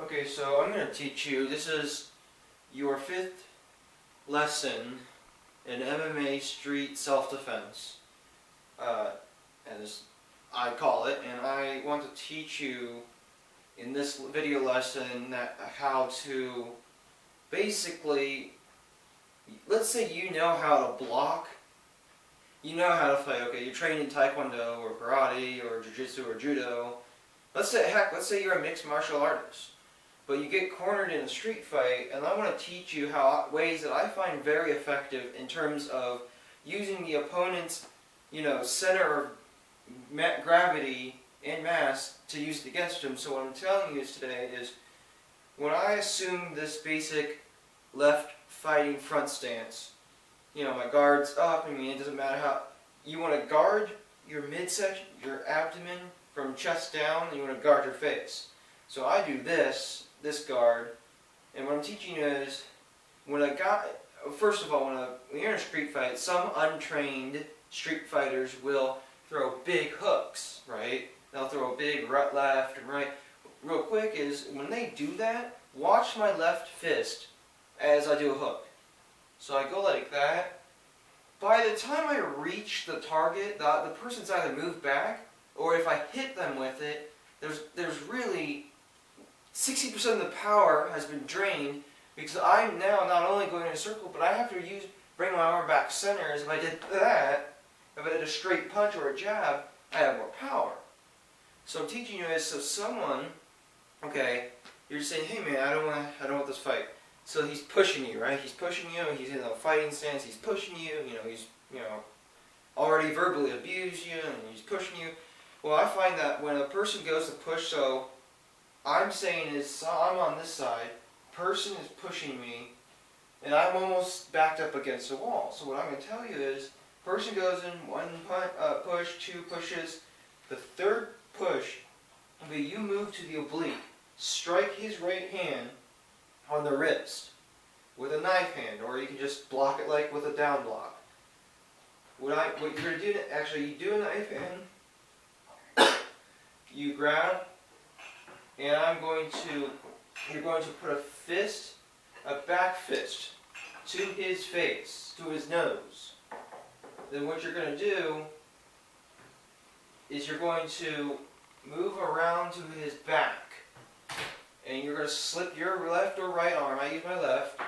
Okay, so I'm going to teach you, this is your 5th lesson in MMA street self-defense, as I call it, and I want to teach you in this video lesson how to basically, let's say you know how to block, you know how to fight, okay, you're trained in Taekwondo or Karate or Jiu-Jitsu or Judo, let's say you're a mixed martial artist. But you get cornered in a street fight, and I want to teach you ways that I find very effective in terms of using the opponent's, center of gravity and mass to use it against him. So what I'm telling you today is, when I assume this basic left fighting front stance, my guard's up. It doesn't matter how you want to guard your midsection, your abdomen from chest down, and you want to guard your face. So I do this guard, and what I'm teaching you is, first of all, when you're in a street fight, some untrained street fighters will throw big hooks, right? They'll throw a big left and right. Real quick is, when they do that, watch my left fist as I do a hook. So I go like that. By the time I reach the target, the person's either moved back, or if I hit them with it, there's really 60% of the power has been drained, because I'm now not only going in a circle, but I have to bring my arm back center. As if I did that, if I did a straight punch or a jab, I have more power. So I'm teaching you is, so someone, okay, you're saying, hey man, I don't want this fight. So he's pushing you, right? He's pushing you, and he's in a fighting stance. He's pushing you. He's already verbally abused you, and he's pushing you. Well, I find that when a person goes to push, so I'm saying is, so I'm on this side, person is pushing me, and I'm almost backed up against the wall. So what I'm going to tell you is, person goes in, one push, two pushes, the third push, but you move to the oblique, strike his right hand on the wrist with a knife hand, or you can just block it like with a down block. What you're going to do, actually, you do a knife hand, you grab, and you're going to put a back fist to his face, to his nose. Then what you're going to do is you're going to move around to his back, and you're going to slip your left or right arm, I use my left,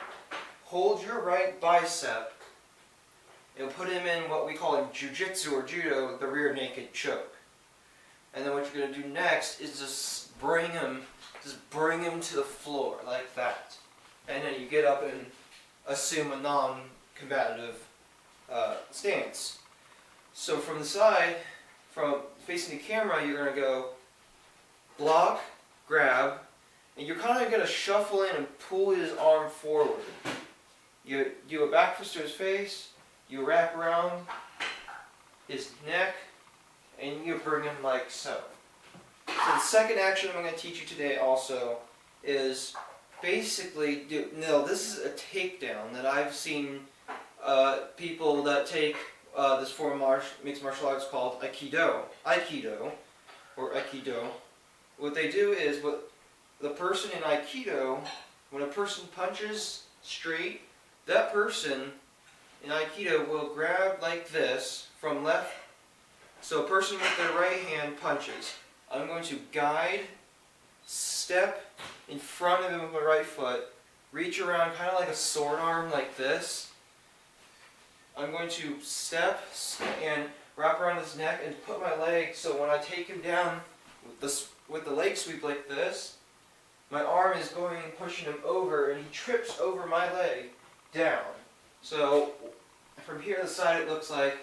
hold your right bicep, and put him in what we call in Jiu-Jitsu or Judo, the rear naked choke. And then what you're going to do next is just bring him to the floor like that. And then you get up and assume a non-combative stance. So from the side, from facing the camera, you're going to go block, grab, and you're kind of going to shuffle in and pull his arm forward. You do a back fist to his face, you wrap around his neck, and you bring him like so. So the second action I'm going to teach you today also is basically, this is a takedown that I've seen people that take this form of mixed martial arts called Aikido. What they do is, the person in Aikido, when a person punches straight, that person in Aikido will grab like this from left. So a person with their right hand punches. I'm going to guide, step in front of him with my right foot, reach around kind of like a sword arm like this. I'm going to step and wrap around his neck and put my leg, so when I take him down with the leg sweep like this, my arm is going and pushing him over, and he trips over my leg down. So from here to the side it looks like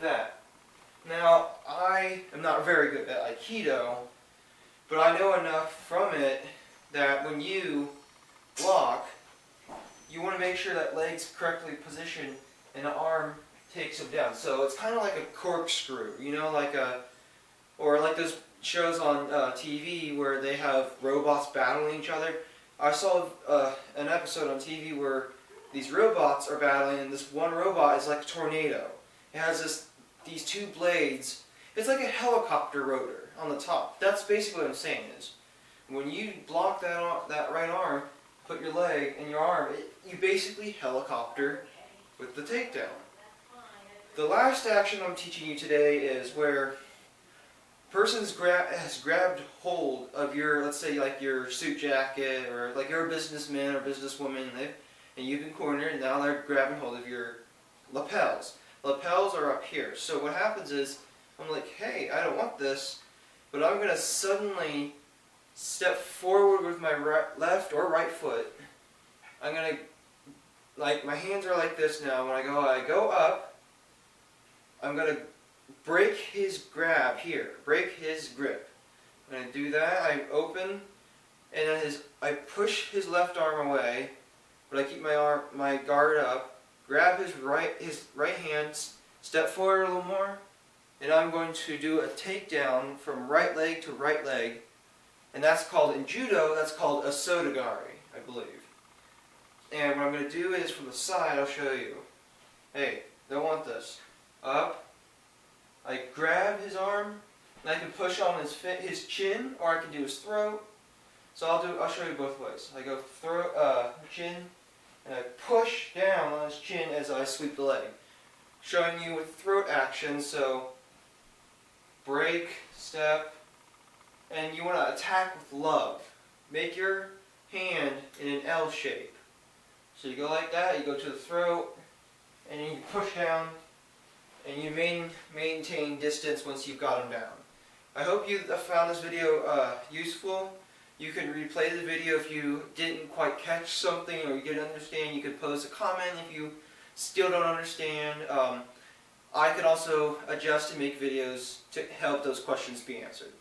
that. Now, I am not very good at Aikido, but I know enough from it that when you block, you want to make sure that leg's correctly positioned and the arm takes him down. So it's kind of like a corkscrew, or like those shows on TV where they have robots battling each other. I saw an episode on TV where these robots are battling, and this one robot is like a tornado. It has these two blades. It's like a helicopter rotor on the top. That's basically what I'm saying is, When you block that right arm, put your leg and your arm, you basically helicopter with the takedown. The last action I'm teaching you today is where a person has grabbed hold of your, let's say like your suit jacket, or like you're a businessman or businesswoman, and you've been cornered, and now they're grabbing hold of your lapels. Lapels are up here. So what happens is, I'm like, hey, I don't want this, but I'm going to suddenly step forward with my left or right foot. I'm going to, like, my hands are like this now. When I go up, I'm going to break his grab here, break his grip. When I do that, I open, and then I push his left arm away, but I keep my guard up, grab his right hand, step forward a little more, and I'm going to do a takedown from right leg to right leg, and that's called, in judo, that's called a sotogari, I believe. And what I'm going to do is, from the side, I'll show you. Hey, don't want this. Up, I grab his arm, and I can push on his chin, or I can do his throat. So I'll show you both ways. I go throat, chin, and I push down on his chin as I sweep the leg. Showing you with throat action, so break, step, and you want to attack with love. Make your hand in an L shape. So you go like that, you go to the throat, and you push down, and you maintain distance once you've got him down. I hope you found this video useful. You can replay the video if you didn't quite catch something or you didn't understand. You can post a comment if you still don't understand. I can also adjust and make videos to help those questions be answered.